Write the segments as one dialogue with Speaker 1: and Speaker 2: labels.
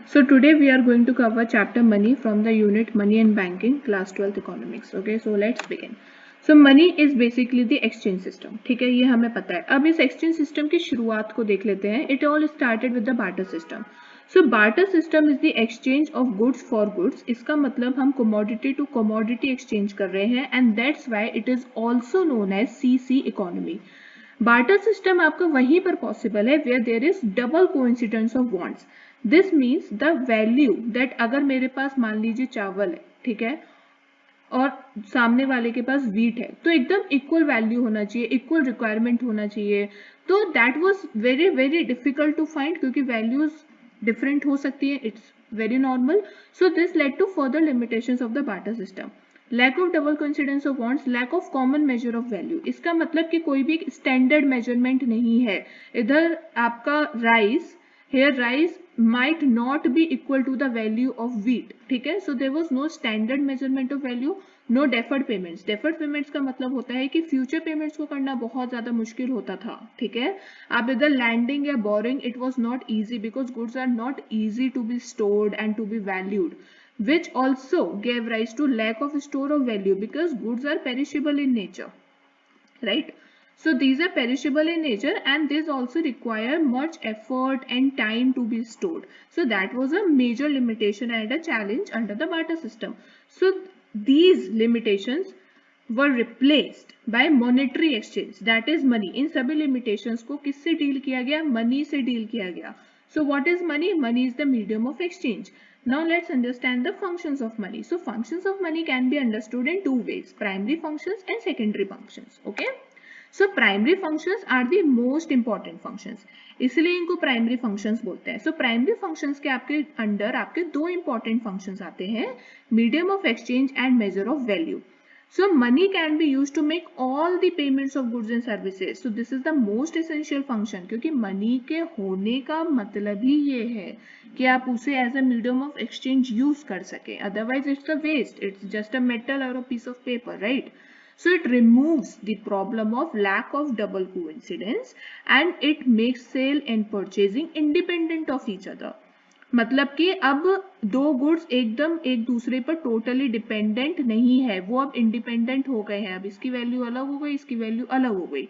Speaker 1: So today we are going to cover chapter money from the unit money and banking class 12th economics. Okay, so let's begin. So money is basically the exchange system. ठीक है, ये हमें पता है. अब इस exchange system की शुरुआत को देख लेते हैं. It all started with the barter system. So barter system is the exchange of goods for goods. इसका मतलब हम commodity to commodity exchange कर रहे हैं and that's why it is also known as CC economy. Barter system आपका वहीं पर possible है where there is double coincidence of wants. This means the value that अगर मेरे पास मान लीजिए चावल है, ठीक है, और सामने वाले के पास वीट है, तो एकदम इक्वल वैल्यू होना चाहिए, इक्वल रिक्वायरमेंट होना चाहिए. तो that was very very difficult to find क्योंकि वैल्यूज डिफरेंट हो सकती है. It's very normal. So this led to further limitations of the barter system. Lack of double coincidence of wants, lack of common measure of value. इसका मतलब कि कोई भी standard measurement नहीं है. इधर आपका rice, here rice might not be equal to the value of wheat. ठीक है, so there was no standard measurement of value. no deferred payments. deferred payments का मतलब होता है कि future payments को करना बहुत ज़्यादा मुश्किल होता था. ठीक है, आप इधर lending या borrowing, it was not easy because goods are not easy to be stored and to be valued, which also gave rise to lack of store of value because goods are perishable in nature, right? So these are perishable in nature and these also require much effort and time to be stored. So that was a major limitation and a challenge under the barter system. So these limitations were replaced by monetary exchange, that is money. इन सभी limitations को किससे deal किया गया? Money से deal किया गया. So what is money? Money is the medium of exchange. Now let's understand the functions of money. So functions of money can be understood in two ways: primary functions and secondary functions. Okay. So primary functions are the most important functions, इसलिए इनको primary functions बोलते हैं. So primary functions के आपके under आपके दो important functions आते हैं: medium of exchange and measure of value. So money can be used to make all the payments of goods and services. So this is the most essential function, क्योंकि money के होने का मतलब ही ये है कि आप उसे as a medium of exchange use कर सके. Otherwise it's a waste. It's just a metal or a piece of paper, right? So it removes the problem of lack of double coincidence and it makes sale and purchasing independent of each other. मतलब कि अब दो goods एकदम एक दूसरे पर totally dependent नहीं है, वो अब इंडिपेंडेंट हो गए हैं. अब इसकी वैल्यू अलग हो गई, इसकी वैल्यू अलग हो गई.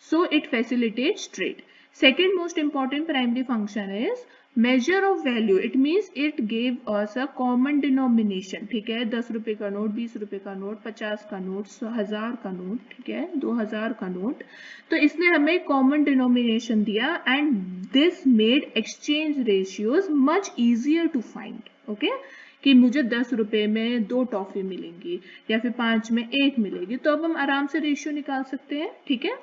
Speaker 1: So it facilitates trade. Second most important primary function is measure of value. It means it gave us a common denomination. ठीक है, 10 रुपए का नोट, 20 रुपए का नोट, 50 का नोट, 1000 का नोट, ठीक है, 2000 का नोट. तो इसने हमें कॉमन डिनोमिनेशन दिया and this made exchange ratios much easier to find. Okay, कि मुझे 10 रुपए में 2 टॉफी मिलेंगी या फिर 5 में 1 मिलेगी, तो अब हम आराम से रेशियो निकाल सकते हैं. ठीक है,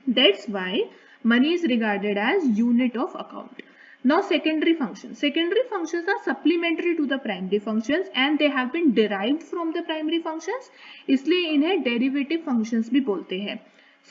Speaker 1: that's why money is regarded as unit of account. Now secondary functions. Secondary functions are supplementary to the primary functions and they have been derived from the primary functions, इसलिए इन्हें derivative functions भी बोलते हैं.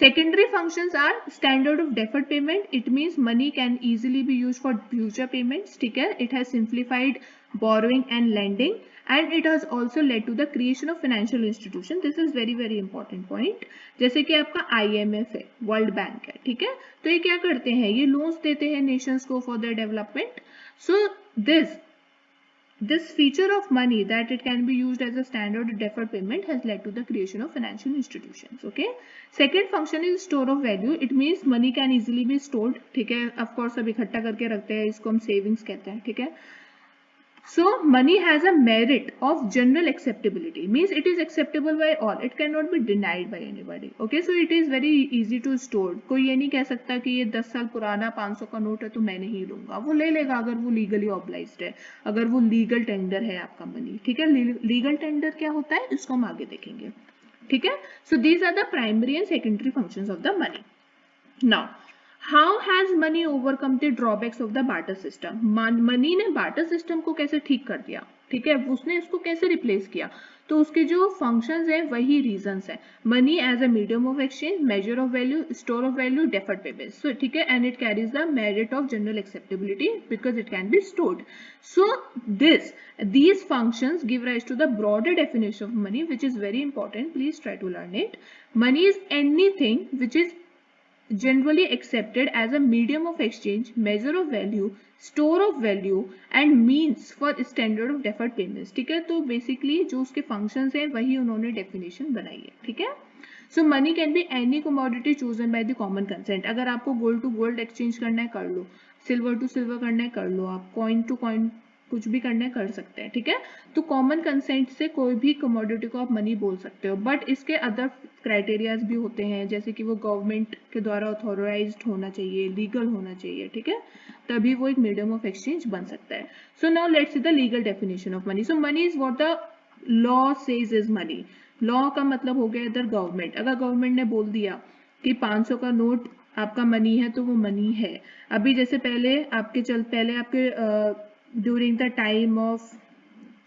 Speaker 1: Secondary functions are standard of deferred payment. It means money can easily be used for future payments. ठीक है, it has simplified borrowing and lending and it has also led to the creation of financial institution. This is very very important point. जैसे कि आपका IMF है, world bank है, ठीक है, तो ये क्या करते हैं? ये लोन्स देते हैं नेशंस को for their development. So this feature of money that it can be used as a standard deferred payment has led to the creation of financial institutions. Okay, second function is store of value. It means money can easily be stored. ठीक है, of course सब इकट्ठा करके रखते हैं, इसको हम savings कहते हैं. ठीक है, so money has a merit of general acceptability, means it is acceptable by all, it cannot be denied by anybody. Okay, so it is very easy to store. कोई ये नहीं कह सकता कि ये 10 साल पुराना 500 का नोट है तो मैं नहीं लूंगा, वो ले लेगा अगर वो लीगली ऑब्लाइज्ड है, अगर वो लीगल टेंडर है आपका मनी. ठीक है, लीगल टेंडर क्या होता है इसको हम आगे देखेंगे. ठीक है, so these are the primary and secondary functions of the money. Now How has money overcome the drawbacks of the barter system? Money ने बार्टर सिस्टम को कैसे ठीक कर दिया? ठीक है, उसने इसको कैसे रिप्लेस किया? तो उसके जो फंक्शंस हैं वही रीजंस हैं. Money as a medium of exchange, measure of value, store of value, deferred payments. So ठीक है, and it carries the merit of general acceptability because it can be stored. So these functions give rise to the broader definition of money, which is very important. Please try to learn it. Money is anything which is generally accepted as a medium of exchange, measure of value, store of value and means for standard of deferred payments. ठीक है, तो basically जो उसके functions हैं वही उन्होंने definition बनाई है. ठीक है, so money can be any commodity chosen by the common consent. अगर आपको गोल्ड टू गोल्ड एक्सचेंज करना है कर लो, सिल्वर टू सिल्वर करना है कर लो, आप कॉइन टू कॉइन कुछ भी करना है कर सकते हैं. ठीक है, तो कॉमन कंसेंट से कोई भी कमोडिटी को आप मनी बोल सकते हो, बट इसके अदर क्राइटेरियाज भी होते हैं, जैसे कि वो गवर्नमेंट के द्वारा ऑथोराइज्ड होना चाहिए, लीगल होना चाहिए. ठीक है, तभी वो एक मीडियम ऑफ एक्सचेंज बन सकता है. So now let's see the legal definition of money. So money is what the law says is money. Law का मतलब हो गया इधर गवर्नमेंट. अगर गवर्नमेंट ने बोल दिया कि 500 का नोट आपका मनी है तो वो मनी है. अभी जैसे पहले आपके ड्यूरिंग द टाइम ऑफ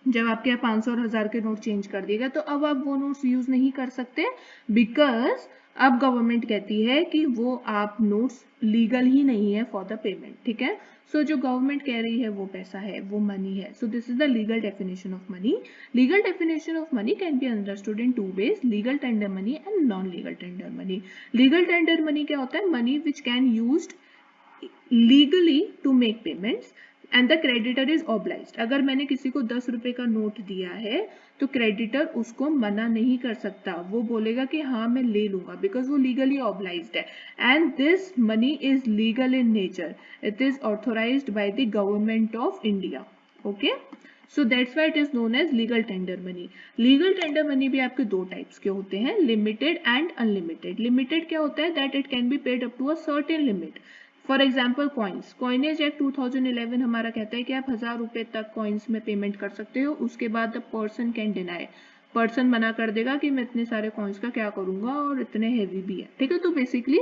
Speaker 1: जब आपके यहाँ 500 और 1000 के नोट चेंज कर दिएगा तो अब आप वो नोट्स यूज नहीं कर सकते, बिकॉज अब गवर्नमेंट कहती है कि वो आप नोट्स लीगल ही नहीं है फॉर द पेमेंट. ठीक है, सो जो गवर्नमेंट कह रही है वो पैसा है, वो मनी है. So this is the legal definition of money. Legal definition of money can be understood in two ways, legal tender money and non legal tender money. Legal tender money क्या होता है? Money which can used legally to make payments and the creditor is obliged. अगर मैंने किसी को 10 रुपए का note दिया है तो क्रेडिटर उसको मना नहीं कर सकता, वो बोलेगा कि हाँ मैं ले लूंगा, बिकॉज वो लीगली ऑब्लाइज्ड है. And this money is legal in nature, it is authorised by the government of India. Okay, so that's why it is known as legal tender money. Legal tender money भी आपके दो types के होते हैं, limited and unlimited. Limited क्या होता है? That it can be paid up to a certain limit. For example coins, coinage act 2011 हमारा कहता है कि आप 1000 रुपए तक कॉइन्स में पेमेंट कर सकते हो. उसके बाद the person can deny, person मना कर देगा कि मैं इतने सारे कॉइन्स का क्या करूंगा और इतने हैवी भी है. ठीक है, तो basically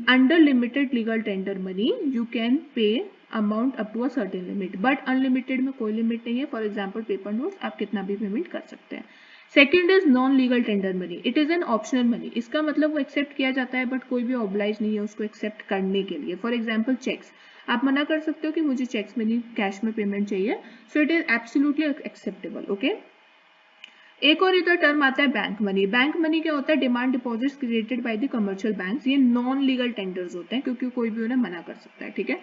Speaker 1: under limited legal tender money you can pay amount up to a certain limit, but unlimited में कोई लिमिट नहीं है. फॉर एग्जाम्पल पेपर नोट्स आप कितना भी पेमेंट कर सकते हैं. Second is non legal tender money. It is an optional money. इसका मतलब वो एक्सेप्ट किया जाता है बट कोई भी ऑब्लाइज नहीं है उसको एक्सेप्ट करने के लिए. फॉर एग्जाम्पल चेक्स, आप मना कर सकते हो कि मुझे चेक्स में नहीं कैश में पेमेंट चाहिए. So it is absolutely acceptable. Okay, एक और इधर टर्म आता है बैंक मनी. बैंक मनी क्या होता है? Demand deposits created by the commercial banks. ये नॉन लीगल टेंडर्स होते हैं क्योंकि कोई भी उन्हें मना कर सकता है. ठीक है,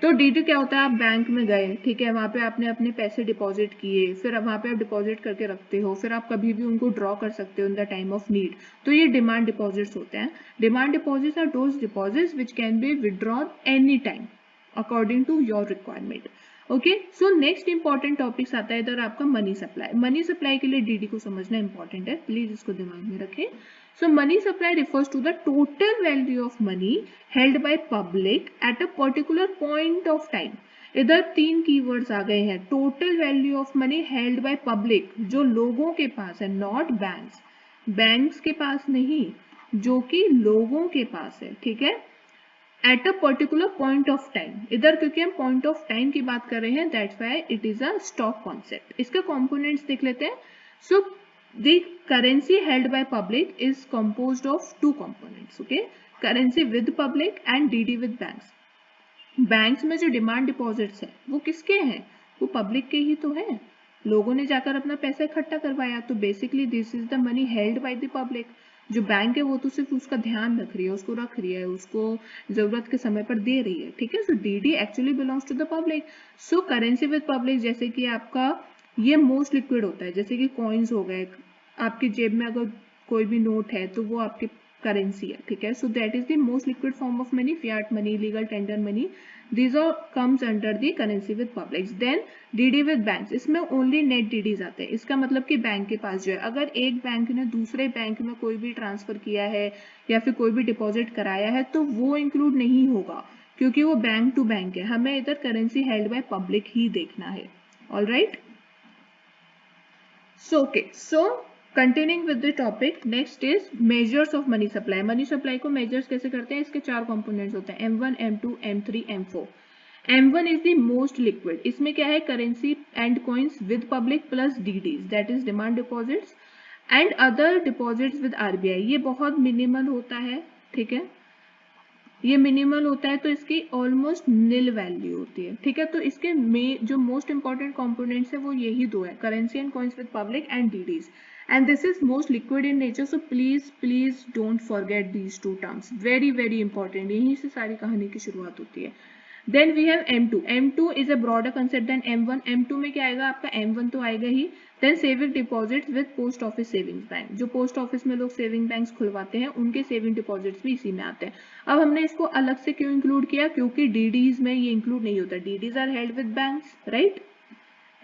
Speaker 1: तो डीडी क्या होता है? आप बैंक में गए, ठीक है, वहां पे आपने अपने पैसे डिपॉजिट किए, फिर वहां पे आप डिपॉजिट करके रखते हो, फिर आप कभी भी उनको ड्रॉ कर सकते हो in the time of need. तो ये डिमांड डिपॉजिट्स होते हैं. Demand deposits are those deposits which can be withdrawn any time according to your requirement. Okay, so next important topics आता है इधर आपका मनी सप्लाई. मनी सप्लाई के लिए डीडी को समझना इंपॉर्टेंट है, प्लीज इसको दिमाग में रखें. So money supply refers to the total value of money held by public at a particular point of time. इधर तीन कीवर्ड्स आ गए हैं. Total value of money held by public, जो लोगों के पास है, नॉट बैंक्स. बैंक्स के पास नहीं, जो कि लोगों के पास है. ठीक है, at a particular point of time. इधर क्योंकि हम पॉइंट ऑफ टाइम की बात कर रहे हैं, that's why it is a stock concept. इसके कंपोनेंट्स देख लेते हैं. सो the currency held by public is composed of two components. Okay, currency with public and DD with banks. Banks में जो डिमांड डिपॉजिट्स है वो किसके हैं? वो पब्लिक के ही तो हैं. लोगों ने जाकर अपना पैसा इकट्ठा करवाया, तो basically this is the money held by the public. जो बैंक है वो तो सिर्फ उसका ध्यान रख रही है, उसको रख रही है, उसको जरूरत के समय पर दे रही है. ठीक है, so DD actually belongs to the public. So currency with public, जैसे कि आपका ये मोस्ट लिक्विड होता है, जैसे कि कॉइन्स हो गए. आपकी जेब में अगर कोई भी नोट है तो वो आपकी करेंसी है. ठीक है, so that is the most liquid form of money. Fiat money, legal tender money, these all comes under the currency with publics. then DD with banks, इसमें ओनली नेट डीडीज आते हैं. इसका मतलब कि बैंक के पास जो है, अगर एक बैंक ने दूसरे बैंक में कोई भी ट्रांसफर किया है या फिर कोई भी डिपॉजिट कराया है तो वो इंक्लूड नहीं होगा क्योंकि वो बैंक टू बैंक है. हमें इधर करेंसी हेल्ड बाय पब्लिक ही देखना है. All right, so okay, so continuing with the topic, next is measures of money supply. Money supply को मेजर्स कैसे करते हैं? इसके चार कंपोनेंट्स होते हैं, M1, M2, M3, M4. M1 is the most liquid. इसमें क्या है? Currency and coins with public plus DDs, that is demand deposits and other deposits with RBI. ये बहुत मिनिमल होता है. ठीक है, ये मिनिमल होता है तो इसकी ऑलमोस्ट नील वैल्यू होती है, ठीक है। तो इसके में जो मोस्ट इंपॉर्टेंट कंपोनेंट्स है वो यही दो है, currency and coins with public and DDs, and this is most liquid in nature, so please don't forget these two terms, very important, यहीं से सारी कहानी की शुरुआत होती है। Then we have M2. M2 is a broader concept than M1. M2 में क्या आएगा आपका, M1 तो आएगा ही। Then saving deposits with post office savings bank, जो पोस्ट ऑफिस में लोग सेविंग बैंक्स खुलवाते हैं उनके सेविंग डिपॉजिट्स भी इसी में आते हैं। अब हमने इसको अलग से क्यों इंक्लूड किया, क्योंकि डीडीज में ये इंक्लूड नहीं होता, DDs are held with banks, right,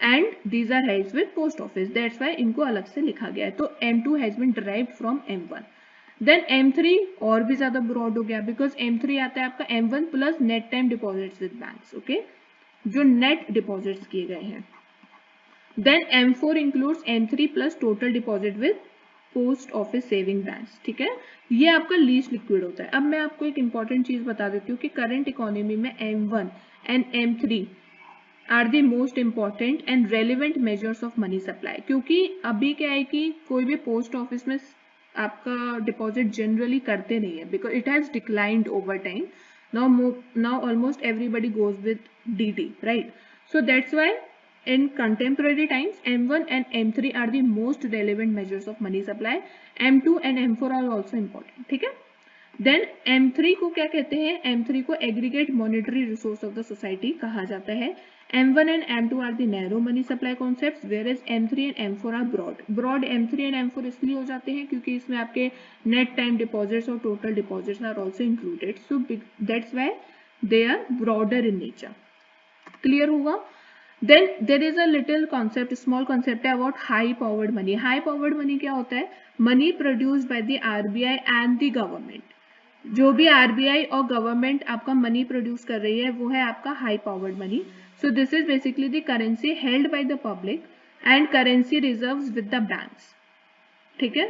Speaker 1: and these are held with post office, that's why इनको अलग से लिखा गया है। तो M2 has been derived from M1. Then M3 और भी ज्यादा ब्रॉड हो गया, बिकॉज M3 आता है आपका M1 plus net time deposits with banks, okay, जो नेट डिपॉजिट्स किए गए हैं। Then M4 includes M3 plus total deposit with post office saving banks, ठीक है। ये आपका लीस्ट लिक्विड होता है। अब मैं आपको एक इंपॉर्टेंट चीज बता देती हूँ कि करंट इकोनॉमी में M1 and M3 are the most important and relevant measures of money supply, क्योंकि अभी क्या है कि कोई भी पोस्ट ऑफिस में आपका डिपॉजिट जनरली करते नहीं है, because it has declined over time, now almost everybody goes with DD, right? So that's why in contemporary times M1 and M3 are the most relevant measures of money supply. M2 and M4 are also important, ठीक है। Then M3 को क्या कहते हैं, M3 को aggregate monetary resource of the society कहा जाता है। M1 and M2 are the narrow money supply concepts, whereas M3 and M4 are broad M3 and M4 इसलिए हो जाते हैं क्योंकि इसमें आपके नेट टाइम डिपॉजिट्स और total deposits are also included, so that's why they are broader in nature. Clear होगा। Then there is a little concept, small concept है about high powered money. High powered money क्या होता है, money produced by the RBI and the government. जो भी RBI और government आपका money produce कर रही है वो है आपका high powered money. So this is basically the currency held by the public and currency reserves with the banks, ठीक है।